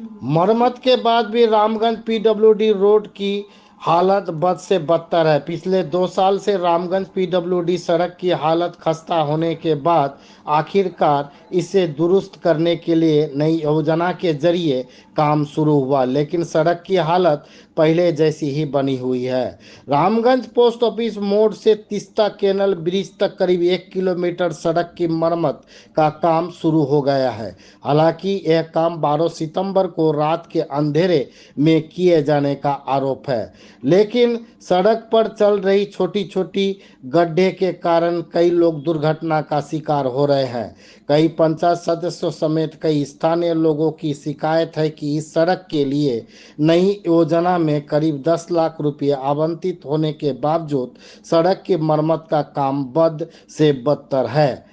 मरम्मत के बाद भी रामगंज पीडब्ल्यूडी रोड की हालत बद से बदतर है। पिछले 2 साल से रामगंज पीडब्ल्यूडी सड़क की हालत खस्ता होने के बाद आखिरकार इसे दुरुस्त करने के लिए नई योजना के जरिए काम शुरू हुआ, लेकिन सड़क की हालत पहले जैसी ही बनी हुई है। रामगंज पोस्ट ऑफिस मोड़ से तीस्ता कैनल ब्रिज तक करीब 1 किलोमीटर सड़क की मरम्मत का काम शुरू हो गया है। हालांकि यह काम 12 सितंबर को रात के अंधेरे में किए जाने का आरोप है, लेकिन सड़क पर चल रही छोटी छोटी गड्ढे के कारण कई लोग दुर्घटना का शिकार हो रहे हैं। कई पंचायत सदस्यों समेत कई स्थानीय लोगों की शिकायत है कि इस सड़क के लिए नई योजना में करीब 10 लाख रुपये आवंटित होने के बावजूद सड़क की मरम्मत का काम बद से बदतर है।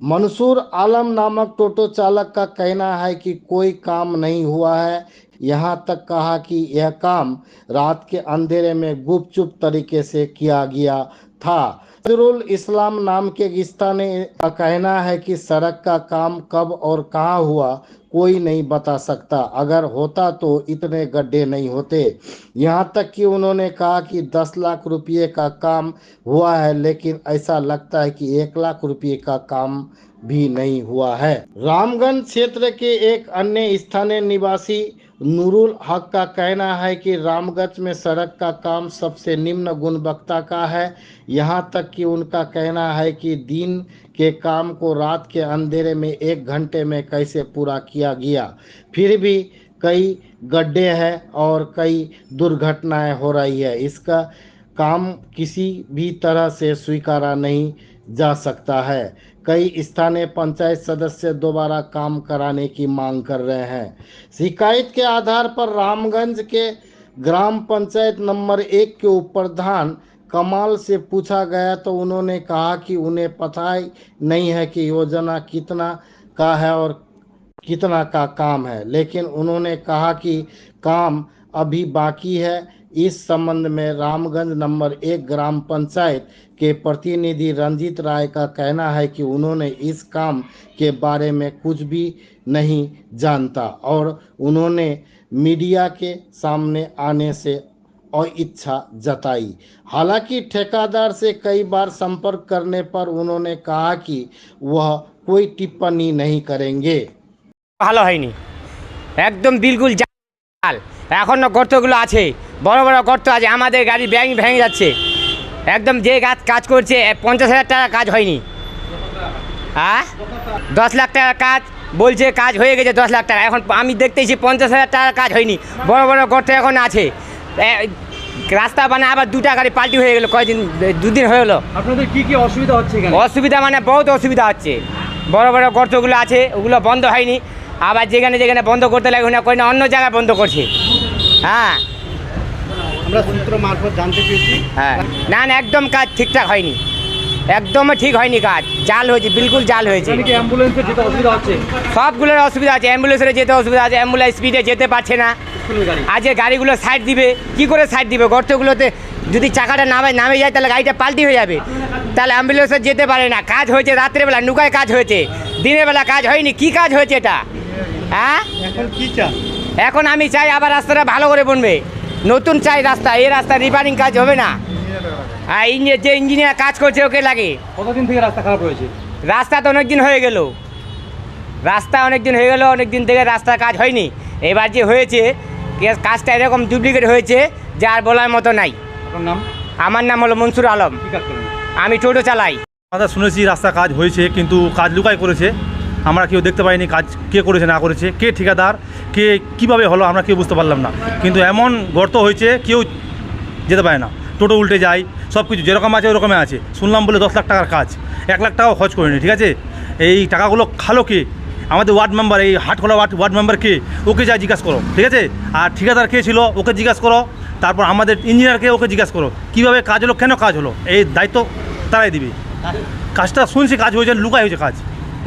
मंसूर आलम नामक टोटो चालक का कहना है कि कोई काम नहीं हुआ है। यहाँ तक कहा कि यह काम रात के अंधेरे में गुपचुप तरीके से किया गया था। नजरुल इस्लाम नाम के स्थानीय का कहना है कि सड़क का काम कब और कहाँ हुआ कोई नहीं बता सकता। अगर होता तो इतने गड्ढे नहीं होते। यहाँ तक कि उन्होंने कहा कि 10 लाख रुपये का काम हुआ है, लेकिन ऐसा लगता है कि 1 लाख रुपये का काम भी नहीं हुआ है। रामगंज क्षेत्र के एक अन्य स्थानीय निवासी नूरुल हक का कहना है कि रामगंज में सड़क का काम सबसे निम्न गुणवत्ता का है। यहाँ तक कि उनका कहना है कि दिन के काम को रात के अंधेरे में 1 घंटे में कैसे पूरा किया गया। फिर भी कई गड्ढे हैं और कई दुर्घटनाएं हो रही है। इसका काम किसी भी तरह से स्वीकारा नहीं जा सकता है। कई स्थानीय पंचायत सदस्य दोबारा काम कराने की मांग कर रहे हैं। शिकायत के आधार पर रामगंज के ग्राम पंचायत नंबर 1 के उप प्रधान कमाल से पूछा गया तो उन्होंने कहा कि उन्हें पता ही नहीं है कि योजना कितना का है और कितना का काम है, लेकिन उन्होंने कहा कि काम अभी बाकी है। इस संबंध में रामगंज नंबर 1 ग्राम पंचायत के प्रतिनिधि रंजीत राय का कहना है कि उन्होंने इस काम के बारे में कुछ भी नहीं जानता और उन्होंने मीडिया के सामने आने से अनिच्छा जताई। हालांकि ठेकेदार से कई बार संपर्क करने पर उन्होंने कहा कि वह कोई टिप्पणी नहीं करेंगे। ভালো হয়নি, একদম বিলকুল জাল। এখনো গর্তগুলো আছে, বড় বড় গর্ত আছে, আমাদের গাড়ি ভেঙে যাচ্ছে। একদম যে কাজ করছে 50,000 টাকা কাজ হয়নি। হ্যাঁ, 10 লাখ টাকা কাজ বলছে, কাজ হয়ে গেছে 10 লাখ টাকা। এখন আমি দেখতেছি 50,000 টাকা কাজ হয়নি, বড় বড় গর্ত এখন আছে। রাস্তা বানায় আবার 2টা গাড়ি পাল্টি হয়ে গেল, কয়েকদিন 2 দিন হয়ে গেলো। আপনাদের কি কি অসুবিধা হচ্ছে এখানে? অসুবিধা মানে বহুত অসুবিধা হচ্ছে। বড় বড় গর্তগুলো আছে, ওগুলো বন্ধ হয়নি। আবার যেখানে যেখানে বন্ধ করতে লাগে না কই না অন্য জায়গায় বন্ধ করছে। হ্যাঁ, আমরা সূত্র মারফত জানতে পেরেছি। হ্যাঁ, না না, একদম কাজ ঠিকঠাক হয়নি, একদমই ঠিক হয়নি কাজ। জাল হয়েছে, বিলকুল জাল হয়েছে। অ্যাম্বুলেন্সে যেতে অসুবিধা হচ্ছে, সবগুলোর অসুবিধা আছে। অ্যাম্বুলেন্সে যেতে অসুবিধা আছে, অ্যাম্বুলেন্স স্পিডে যেতে পারছে না। আজকে গাড়িগুলো সাইড দিবে, কি করে সাইড দিবে? গর্তগুলোতে যদি চাকাটা নামে যায় তাহলে গাড়িটা পাল্টি হয়ে যাবে, তাহলে অ্যাম্বুলেন্সে যেতে পারে না। কাজ হয়েছে রাত্রেবেলা, নুকায় কাজ হয়েছে, দিনের বেলা কাজ হয়নি। কি কাজ হয়েছে এটা? হ্যাঁ, এখন কি চান? এখন আমি চাই আবার রাস্তাটা ভালো করে বনবে, নতুন চাই রাস্তা। এই রাস্তা রিপেয়ারিং কাজ হবে না। হ্যাঁ, যে ইঞ্জিনিয়ার কাজ করছে ওকে লাগে। কতদিন থেকে রাস্তা খারাপ হয়েছে? রাস্তা তো অনেক দিন হয়ে গেল, অনেক দিন থেকে রাস্তার কাজ হয়নি। এবার যে হয়েছে কাজটা এরকম ডুপ্লিকেট হয়েছে যে আর বলার মতো নাই। আপনার নাম? আমার নাম হলো মনসুর আলম, আমি টোটো চালাই। আমরা শুনেছি রাস্তা কাজ হয়েছে, কিন্তু কাজ লুকাই করেছে। আমরা কেউ দেখতে পাইনি কাজ কে করেছে না করেছে, কে ঠিকাদার, কে কিভাবে হলো আমরা কেউ বুঝতে পারলাম না। কিন্তু এমন গর্ত হয়েছে কেউ যেতে পারে না, টোটো উল্টে যায়, সব কিছু যেরকম আছে ওরকমই আছে। শুনলাম বলে 10 লাখ টাকার কাজ, 1 লাখ টাকাও খরচ করেনি। ঠিক আছে, এই টাকাগুলো খালো কে? আমাদের ওয়ার্ড মেম্বার, এই হাটখোলা ওয়ার্ড মেম্বার কে, ওকে যা জিজ্ঞাসা করো। ঠিক আছে, আর ঠিকাদার কে ছিল ওকে জিজ্ঞাসা করো। তারপর আমাদের ইঞ্জিনিয়ারকে ওকে জিজ্ঞাসা করো কীভাবে কাজ হলো, কেন কাজ হলো। এই দায়িত্ব তারাই দিবে। কাজটা শুনছি কাজ হয়েছে, লুকাই হয়েছে কাজ,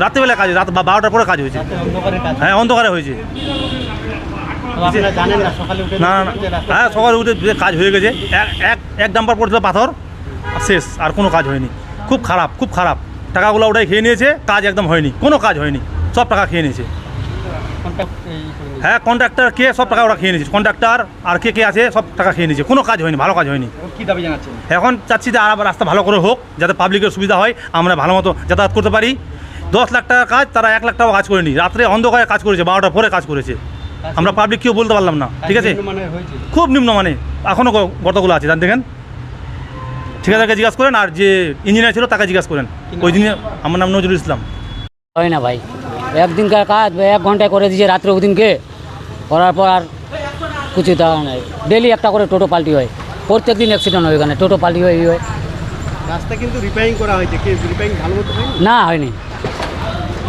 রাত্রেবেলা কাজ, রাত 12টার পরে কাজ হয়েছে। হ্যাঁ, অন্ধকারে হয়েছে। না না, হ্যাঁ, সকালে উঠে কাজ হয়ে গেছে। এক ডাম্পার পড়ছিল পাথর, শেষ, আর কোনো কাজ হয়নি। খুব খারাপ, খুব খারাপ। টাকাগুলো ওটাই খেয়ে নিয়েছে, কাজ একদম হয়নি, কোনো কাজ হয়নি, সব টাকা খেয়ে নিয়েছে। হ্যাঁ, কন্ট্রাক্টর কে সব টাকা ওরা খেয়ে নিয়েছে, কন্ট্রাক্টর আর কে কে আছে সব টাকা খেয়ে নিয়েছে, কোনো কাজ হয়নি, ভালো কাজ হয়নি। কি দাবি জানাচ্ছেন? এখন চাচ্ছি যে আর রাস্তা ভালো করে হোক, যাতে পাবলিকের সুবিধা হয়, আমরা ভালো মতো যাতায়াত করতে পারি। 10 লাখ টাকা কাজ, তারা 1 লাখ টাকা কাজ করেনি, রাত্রে অন্ধকারে কাজ করেছে, 12টার পরে কাজ করেছে। আমরা পাবলিক কেউ বলতে পারলাম না, ঠিক আছে, মানে হয়েছে খুব নিম্নমানে এখনও গর্তগুলো আছে, জান দেখেন। ঠিকাদারকে জিজ্ঞাসা করেন, আর যে ইঞ্জিনিয়ার ছিল তাকে জিজ্ঞাসা করেন। ওই দিনে আমার নাম নজরুল ইসলাম। হয় না ভাই, একদিনকার কাজ 1 ঘন্টায় করে দিয়েছে রাত্রে, ওদিনকে করার পর আর কিছু দেওয়া নাই। ডেলি একটা করে টোটো পাল্টি হয়, প্রত্যেক দিন অ্যাক্সিডেন্ট হয়, এখানে টোটো পাল্টি হয়, হয়। রাস্তা কিন্তু রিপেয়ারিং করা হয়েছে, কি রিপেয়ারিং ভালো মতো হয়নি? না হয়নি,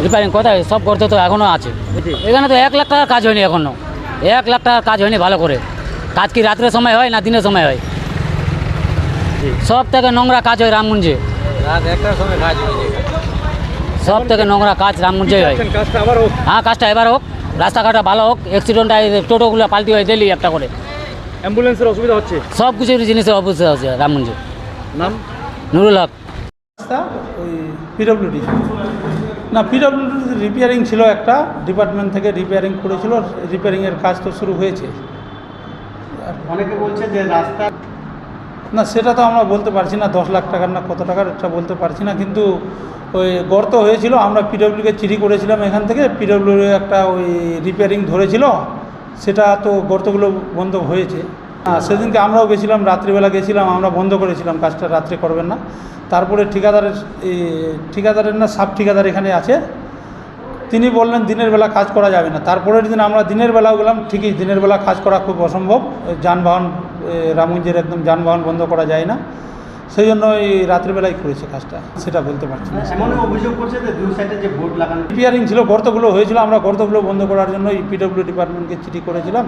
রিপেয়ারিং কোথায়, সব গর্ত তো এখনও আছে। এখানে তো 1 লাখ টাকার কাজ হয়নি এখনও, 1 লাখ টাকার কাজ হয়নি ভালো করে। কাজ কি রাত্রের সময় হয় না দিনের সময় হয়? সব থেকে নোংরা কাজ হয় রামগঞ্জে, সব থেকে নোংরা কাজ রামগঞ্জে হয়। কাজটা আবার হোক। হ্যাঁ, কাজটা এবার হোক, রাস্তাঘাটটা ভালো হোক, অ্যাক্সিডেন্ট টোটোগুলো পাল্টি হয় ডেলি একটা করে, অ্যাম্বুলেন্সের অসুবিধা হচ্ছে। সব কিছু জিনিসের অবস্থা আছে রামগঞ্জে। নাম? নুরুল হক। রাস্তা ওই পিডব্লিউডি না, পিডব্লিউডি রিপেয়ারিং ছিল, একটা ডিপার্টমেন্ট থেকে রিপেয়ারিং করেছিল, রিপেয়ারিংয়ের কাজ তো শুরু হয়েছে। অনেকে বলছে যে রাস্তা না, সেটা তো আমরা বলতে পারছি না, 10 লাখ টাকার না কত টাকার এটা বলতে পারছি না, কিন্তু ওই গর্ত হয়েছিল, আমরা পিডব্লিউকে চিঠি করেছিলাম এখান থেকে, পিডব্লিউ একটা ওই রিপেয়ারিং ধরেছিল, সেটা তো গর্তগুলো বন্ধ হয়েছে। সেদিনকে আমরাও গেছিলাম, রাত্রিবেলা গেছিলাম, আমরা বন্ধ করেছিলাম কাজটা, রাত্রে করবেন না। তারপরে ঠিকাদারের না সাব ঠিকাদার এখানে আছে, তিনি বললেন দিনের বেলা কাজ করা যাবে না। তারপরের দিন আমরা দিনের বেলাও গেলাম, ঠিকই দিনের বেলা কাজ করা খুব অসম্ভব, যানবাহন রামগঞ্জের একদম যানবাহন বন্ধ করা যায় না, সেই জন্য এই রাত্রিবেলায় করেছে কাজটা, সেটা বলতে পারছি না। এমন অভিযোগ করছে যে দুই সাইডে যে বোর্ড লাগানো রিপেয়ারিং ছিল, গর্তগুলো হয়েছিল, আমরা গর্তগুলো বন্ধ করার জন্য এই পিডব্লিউ ডিপার্টমেন্টকে চিঠি করেছিলাম।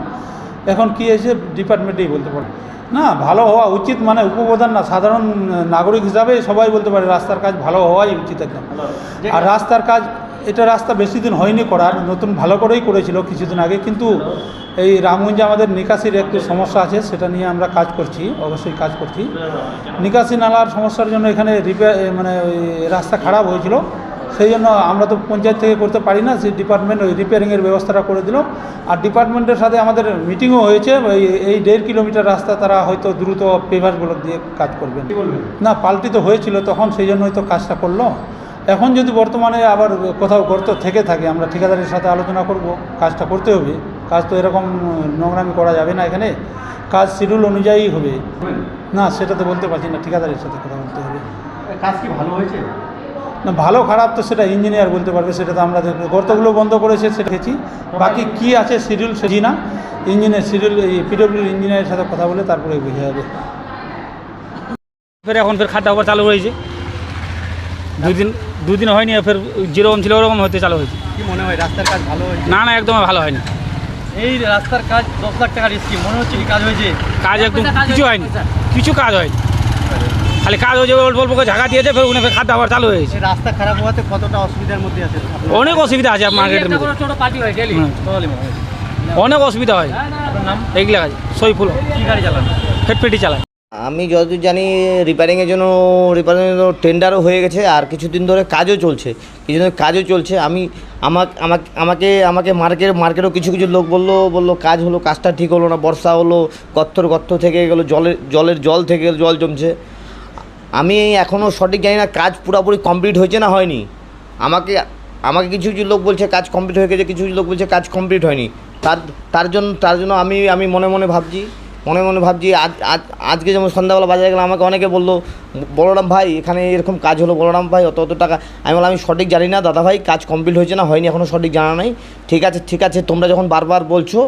এখন কি হয়েছে ডিপার্টমেন্টেই বলতে পারে না, ভালো হওয়া উচিত, মানে উপপ্রধান না, সাধারণ নাগরিক হিসাবে সবাই বলতে পারে রাস্তার কাজ ভালো হওয়াই উচিত একদম। আর রাস্তার কাজ, এটা রাস্তা বেশি দিন হয়নি করার, নতুন ভালো করেই করেছিল কিছুদিন আগে, কিন্তু এই রামগঞ্জে আমাদের নিকাশির একটু সমস্যা আছে, সেটা নিয়ে আমরা কাজ করছি, অবশ্যই কাজ করছি। নিকাশি নালার সমস্যার জন্য এখানে মানে ওই রাস্তা খারাপ হয়েছিল, সেই জন্য আমরা তো পঞ্চায়েত থেকে করতে পারি না, সেই ডিপার্টমেন্ট ওই রিপেয়ারিংয়ের ব্যবস্থাটা করে দিল। আর ডিপার্টমেন্টের সাথে আমাদের মিটিংও হয়েছে, এই 1.5 কিলোমিটার রাস্তা তারা হয়তো দ্রুত পেভারগুলো দিয়ে কাজ করবেন। না, পাল্টি তো হয়েছিল তখন, সেই জন্যই তো কাজটা করলো। এখন যদি বর্তমানে আবার কোথাও গর্ত থেকে থাকে, আমরা ঠিকাদারের সাথে আলোচনা করব, কাজটা করতে হবে, কাজ তো এরকম নোংরামি করা যাবে না, এখানে কাজ শিডিউল অনুযায়ী হবে। না, সেটা তো বলতে পারছি না, ঠিকাদারের সাথে কথা বলতে হবে। কাজ কি ভালো হয়েছে? না, ভালো খারাপ তো সেটা ইঞ্জিনিয়ার বলতে পারবে, সেটা তো আমরা গর্তগুলো বন্ধ করেছে সেটা দেখেছি, বাকি কি আছে শিডিউল সেটি না, ইঞ্জিনিয়ার শিডিউল এই পিডব্লিউর ইঞ্জিনিয়ারের সাথে কথা বলে তারপরে বোঝা যাবে। এখন খাদ্য আবার চালু হয়েছে, দুদিন হয়নি, ফের যেরকম ছিল ওরকম হতে চালু হয়েছে। কি মনে হয় রাস্তার কাজ ভালো হয়েছে? না, একদম ভালো হয়নি। এই রাস্তার কাজ 10 লাখ টাকার স্কিম, মনে হচ্ছে কি কাজ হয়েছে? কাজ একদম কিছু হয়নি, কিছু কাজ হয়নি, খালি কাজ হয়েছে, অল্প অল্প করে ঝাঁকা দিয়েছে, ফের ফের খাদ্য আবার চালু হয়েছে। এই রাস্তা খারাপ হওয়াতে কতটা অসুবিধার মধ্যে আছে? অনেক অসুবিধা আছে মার্কেটের মধ্যে, টোটো পাল্টি হয় ডেলি, অনেক অসুবিধা হয়। নাম? এইগুলা কাজ সইফুল কি গাড়ি চালান? ফেটপেটি চালায়। আমি যতদূর জানি রিপেয়ারিংয়ের জন্য টেন্ডারও হয়ে গেছে, আর কিছুদিন ধরে কাজও চলছে, আমাকে মার্কেটও কিছু লোক বললো কাজ হলো, কাজটা ঠিক হলো না, বর্ষা হলো, গর্ত থেকে গেলো, জল থেকে জল জমছে। আমি এখনও সঠিক জানি না কাজ পুরোপুরি কমপ্লিট হয়েছে না হয়নি। আমাকে কিছু লোক বলছে কাজ কমপ্লিট হয়ে গেছে, কিছু লোক বলছে কাজ কমপ্লিট হয়নি। তার জন্য আমি মনে মনে ভাবছি আজকে যেমন সন্ধ্যাবেলা বাজারে গেলাম, আমাকে অনেকে বললো বলরাম ভাই এখানে এরকম কাজ হলো, বলরাম ভাই অত টাকা। আমি বললাম আমি সঠিক জানি না দাদা ভাই, কাজ কমপ্লিট হয়েছে না হয়নি এখনও সঠিক জানা নাই। ঠিক আছে তোমরা যখন বারবার বলছো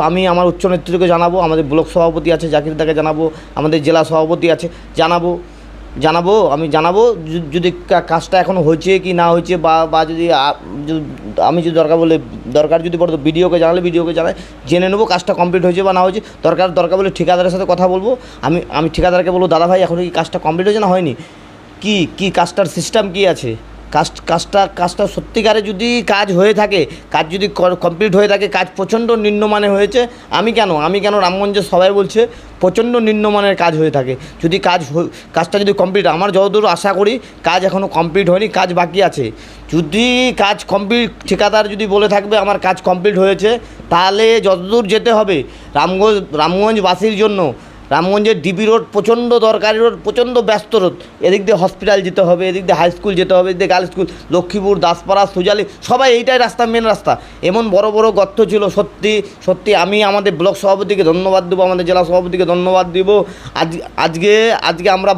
আমি আমার উচ্চ নেতৃত্বকে জানাবো, আমাদের ব্লক সভাপতি আছে জাকির দাকে জানাবো, আমাদের জেলা সভাপতি আছে আমি জানাবো যদি কাজটা এখনও হয়েছে কি না হয়েছে, বা যদি আমি যদি দরকার যদি পড়তো ভিডিওকে জানাই, জেনে নেবো কাজটা কমপ্লিট হয়েছে বা না হয়েছে। দরকার বলে ঠিকাদারের সাথে কথা বলবো, আমি ঠিকাদারকে বলবো দাদা ভাই এখন কি কাজটা কমপ্লিট হয়েছে না হয়নি, কি কাজটার সিস্টেম কি আছে, কাজটা সত্যিকারে যদি কাজ হয়ে থাকে, কাজ যদি কমপ্লিট হয়ে থাকে, কাজ প্রচণ্ড নিম্নমানে হয়েছে। আমি কেন রামগঞ্জে সবাই বলছে প্রচণ্ড নিম্নমানের কাজ হয়ে থাকে। যদি কাজটা যদি কমপ্লিট, আমার যতদূর আশা করি কাজ এখনও কমপ্লিট হয়নি, কাজ বাকি আছে। যদি কাজ কমপ্লিট, ঠিকাদার যদি বলে থাকবে আমার কাজ কমপ্লিট হয়েছে, তাহলে যতদূর যেতে হবে রামগঞ্জবাসীর জন্য, রামগঞ্জের ডিবি রোড প্রচণ্ড দরকারি রোড, প্রচণ্ড ব্যস্ত রোড। এদিক দিয়ে হসপিটাল যেতে হবে, এদিক দিয়ে হাই স্কুল যেতে হবে, এদিক দিয়ে গার্লস স্কুল, লক্ষ্মীপুর, দাসপাড়া, সুজালি, সবাই এইটাই রাস্তা, মেন রাস্তা। এমন বড় বড় গর্ত ছিল। সত্যি আমি আমাদের ব্লক সভাপতিকে ধন্যবাদ দেবো, আমাদের জেলা সভাপতিকে ধন্যবাদ দেব। আজকে আমরা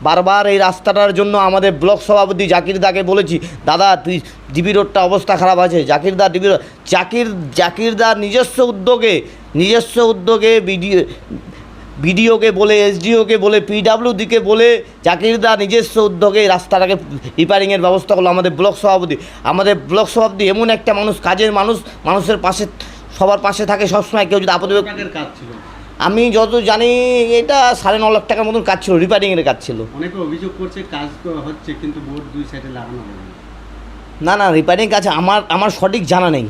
বারবার এই রাস্তাটার জন্য আমাদের ব্লক সভাপতি জাকির দাকে বলেছি, দাদা তুই ডিবি রোডটা অবস্থা খারাপ আছে। জাকির দা নিজস্ব উদ্যোগে বিডিওকে বলে, এসডিওকে বলে, পিডাব্লিউডিকে বলে জাকিরদা নিজস্ব উদ্যোগে রাস্তাটাকে রিপেয়ারিংয়ের ব্যবস্থা করলো। আমাদের ব্লক সভাপতি এমন একটা মানুষ, কাজের মানুষ, মানুষের পাশে, সবার পাশে থাকে সবসময়। কেউ যদি আপদে, কাজ ছিল, আমি যত জানি এটা 9.5 লাখ টাকার মতন কাজ ছিল, রিপেয়ারিংয়ের কাজ ছিল। অনেকে অভিযোগ করছে কাজ হচ্ছে কিন্তু বোর্ড দুই সাইডে লাগানো হবে না, রিপেয়ারিং কাজ আমার সঠিক জানা নেই।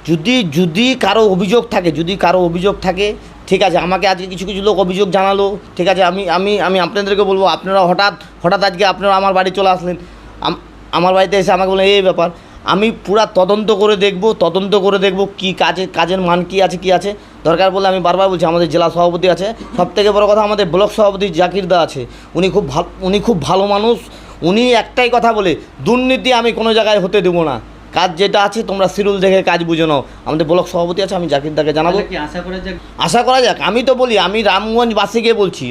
যদি কারো অভিযোগ থাকে, ঠিক আছে, আমাকে আজকে কিছু লোক অভিযোগ জানালো, ঠিক আছে, আমি আপনাদেরকে বলবো, আপনারা হঠাৎ আজকে আপনারা আমার বাড়ি চলে আসলেন, আমার বাড়িতে এসে আমাকে বললেন এই ব্যাপার। আমি পুরা তদন্ত করে দেখব কি কাজের মান কি আছে। দরকার বলে আমি বারবার বলছি, আমাদের জেলা সভাপতি আছে, সবথেকে বড় কথা আমাদের ব্লক সভাপতি জাকিরদা আছে। উনি খুব ভালো মানুষ। উনি একটাই কথা বলে, দুর্নীতি আমি কোনো জায়গায় হতে দেবো না, কাজ যেটা আছে তোমরা শিডিউল দেখে কাজ বুঝে নাও। আমাদের ব্লক সভাপতি আছে, আমি জাকিরদাকে জানাবো। আশা করা যাক। আমি তো বলি, আমি রামগঞ্জবাসীকে বলছি,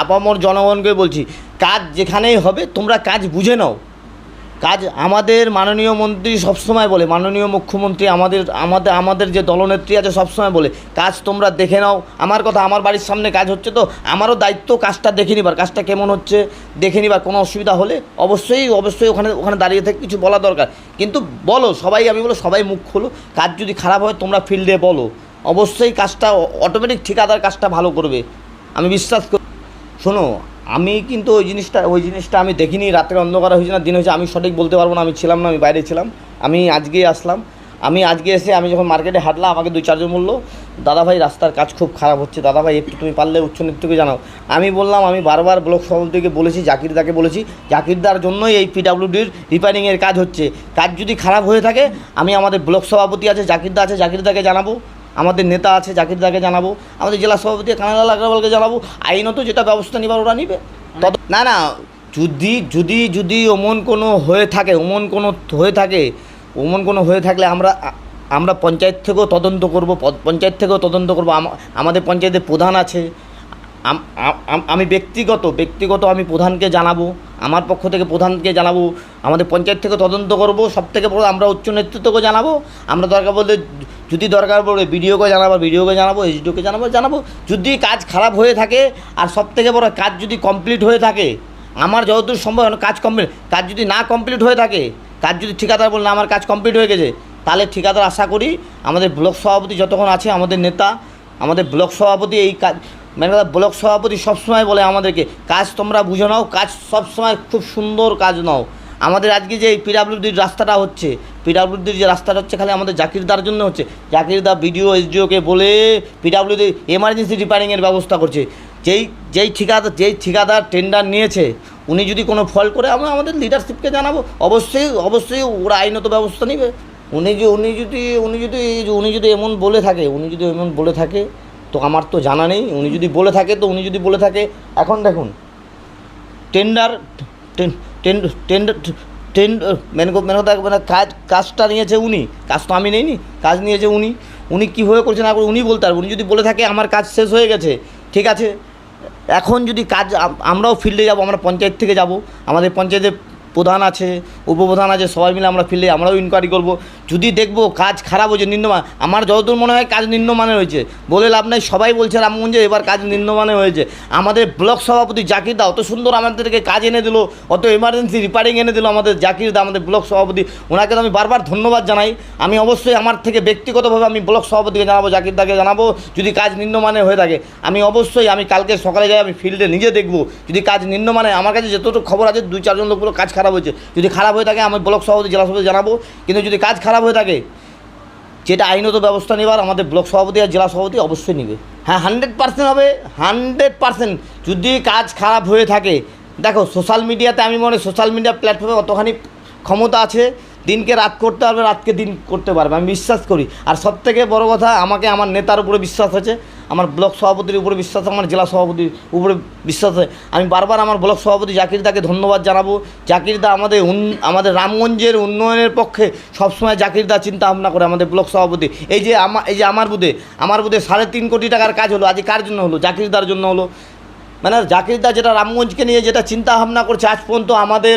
আপামর জনগণকে বলছি, কাজ যেখানেই হবে তোমরা কাজ বুঝে নাও। কাজ আমাদের মাননীয় মন্ত্রী সবসময় বলে, মাননীয় মুখ্যমন্ত্রী আমাদের যে দলনেত্রী আছে সবসময় বলে, কাজ তোমরা দেখে নাও। আমার কথা, আমার বাড়ির সামনে কাজ হচ্ছে, তো আমারও দায়িত্ব কাজটা দেখে নিবার, কাজটা কেমন হচ্ছে দেখে নিবার। কোনো অসুবিধা হলে অবশ্যই ওখানে দাঁড়িয়ে থেকে কিছু বলা দরকার। কিন্তু বলো আমি বলো সবাই মুখ খোলো। কাজ যদি খারাপ হয় তোমরা ফিল্ডে বলো, অবশ্যই কাজটা অটোমেটিক ঠিকাদার কাজটা ভালো করবে, আমি বিশ্বাস করি। শোনো, আমি কিন্তু ওই জিনিসটা আমি দেখিনি, রাত্রে অন্ধকার হয়েছে না দিন হয়েছে আমি সঠিক বলতে পারবো না, আমি ছিলাম না, আমি বাইরে ছিলাম। আমি আজকেই আসলাম। আমি আজকে এসে আমি যখন মার্কেটে হাঁটলাম, আমাকে 2-4 জন বললো, দাদা ভাই রাস্তার কাজ খুব খারাপ হচ্ছে, দাদা ভাই একটু তুমি পারলে উচ্চ নেতৃত্বকে জানাও। আমি বললাম, আমি বারবার ব্লক সভাপতিকে বলেছি, জাকিরদাকে বলেছি, জাকিরদার জন্যই এই পিডাব্লিউডির রিপেয়ারিংয়ের কাজ হচ্ছে। কাজ যদি খারাপ হয়ে থাকে আমি আমাদের ব্লক সভাপতি আছে, জাকিরদা আছে, জাকিরদাকে জানাবো। আমাদের নেতা আছে, জাকিরদাকে জানাবো। আমাদের জেলা সভাপতি কানাইলাল আগরওয়ালকে জানাবো। আইনত যেটা ব্যবস্থা নিবার ওরা নিবে। না, যদি অমন কোনো হয়ে থাকলে আমরা পঞ্চায়েত থেকেও তদন্ত করব। আমাদের পঞ্চায়েতের প্রধান আছে, আমি ব্যক্তিগত আমি প্রধানকে জানাবো, আমার পক্ষ থেকে প্রধানকে জানাবো। আমাদের পঞ্চায়েত থেকে তদন্ত করব। সবথেকে বড় আমরা উচ্চ নেতৃত্বকে জানাবো। আমরা দরকার পড়লে বিডিওকে জানাবো, এসডিওকে জানাবো। যদি কাজ খারাপ হয়ে থাকে, আর সবথেকে বড় কাজ যদি কমপ্লিট হয়ে থাকে, আমার যতদূর সম্ভব কাজ যদি না কমপ্লিট হয়ে থাকে, কাজ যদি ঠিকাদার বললে আমার কাজ কমপ্লিট হয়ে গেছে, তাহলে ঠিকাদার আশা করি আমাদের ব্লক সভাপতি যতক্ষণ আছে, আমাদের নেতা, আমাদের ব্লক সভাপতি এই কাজ, মানে কথা ব্লক সভাপতি সবসময় বলে আমাদেরকে, কাজ তোমরা বুঝে নাও, কাজ সবসময় খুব সুন্দর কাজ নাও। আমাদের আজকে যে পিডাব্লিউডির রাস্তাটা হচ্ছে, খালি আমাদের জাকিরদার জন্য হচ্ছে। জাকিরদা বিডিও এসডিওকে বলে পিডাব্লিউডি এমার্জেন্সি রিপেয়ারিংয়ের ব্যবস্থা করছে। যেই ঠিকাদার টেন্ডার নিয়েছে, উনি যদি কোনো ফল্ট করে আমরা আমাদের লিডারশিপকে জানাবো। অবশ্যই ওরা আইনত ব্যবস্থা নেবে। উনি যদি এমন বলে থাকে তো আমার তো জানা নেই। উনি যদি বলে থাকে এখন দেখুন, কাজটা নিয়েছে উনি, কাজ তো আমি নেইনি, কাজ নিয়েছে উনি কীভাবে করছে না করে উনি বলতে পারবেন। উনি যদি বলে থাকে আমার কাজ শেষ হয়ে গেছে, ঠিক আছে, এখন যদি কাজ আমরাও ফিল্ডে যাব, আমরা পঞ্চায়েত থেকে যাব, আমাদের পঞ্চায়েতের প্রধান আছে, উপপ্রধান আছে, সবাই মিলে আমরা ফিল্ডে আমরাও ইনকোয়ারি করব। যদি দেখব কাজ খারাপ হয়েছে, নিম্নমান, আমার যতদূর মনে হয় কাজ নিম্নমানে হয়েছে, বলে লাভ নাই। সবাই বলছে রামগঞ্জে এবার কাজ নিম্নমানে হয়েছে। আমাদের ব্লক সভাপতি জাকিরদা অত সুন্দর আমাদেরকে কাজ এনে দিল, অত এমার্জেন্সি রিপেয়ারিং এনে দিল আমাদের জাকিরদা, আমাদের ব্লক সভাপতি। ওনাকে তো আমি বারবার ধন্যবাদ জানাই। আমি অবশ্যই আমার থেকে ব্যক্তিগতভাবে আমি ব্লক সভাপতিকে জানাবো, জাকিরদাকে জানাবো, যদি কাজ নিম্নমানে হয়ে থাকে। আমি কালকে সকালে যাই, আমি ফিল্ডে নিজে দেখব, যদি কাজ নিম্নমানে, আমার কাছে যতটুকু খবর আছে 2-4 জন লোক কাজ খারাপ খারাপ হয়েছে, যদি খারাপ হয়ে থাকে আমি ব্লক সভাপতি জেলা সভাপতি জানাবো, কিন্তু যদি কাজ খারাপ হয়ে থাকে যেটা আইনত ব্যবস্থা নেবার আমাদের ব্লক সভাপতি আর জেলা সভাপতি অবশ্যই নেবে। হ্যাঁ 100% হবে, 100%। যদি কাজ খারাপ হয়ে থাকে, দেখো সোশ্যাল মিডিয়াতে আমি মনে সোশ্যাল মিডিয়া প্ল্যাটফর্মে অতখানি ক্ষমতা আছে, দিনকে রাত করতে পারবে, রাতকে দিন করতে পারবে, আমি বিশ্বাস করি। আর সবথেকে বড় কথা, আমাকে আমার নেতার উপরে বিশ্বাস আছে, আমার ব্লক সভাপতির উপরে বিশ্বাস, আমার জেলা সভাপতির উপরে বিশ্বাস আছে। আমি বারবার আমার ব্লক সভাপতি জাকিরদাকে ধন্যবাদ জানাবো। জাকিরদা আমাদের রামগঞ্জের উন্নয়নের পক্ষে সবসময় জাকিরদা চিন্তা ভাবনা করে, আমাদের ব্লক সভাপতি। এই যে আমার বুথে 3.5 কোটি টাকার কাজ হলো, আজ কার জন্য হলো? জাকিরদার জন্য হলো। মানে জাকিরদা যেটা রামগঞ্জকে নিয়ে যেটা চিন্তা ভাবনা করছে, আজ পর্যন্ত আমাদের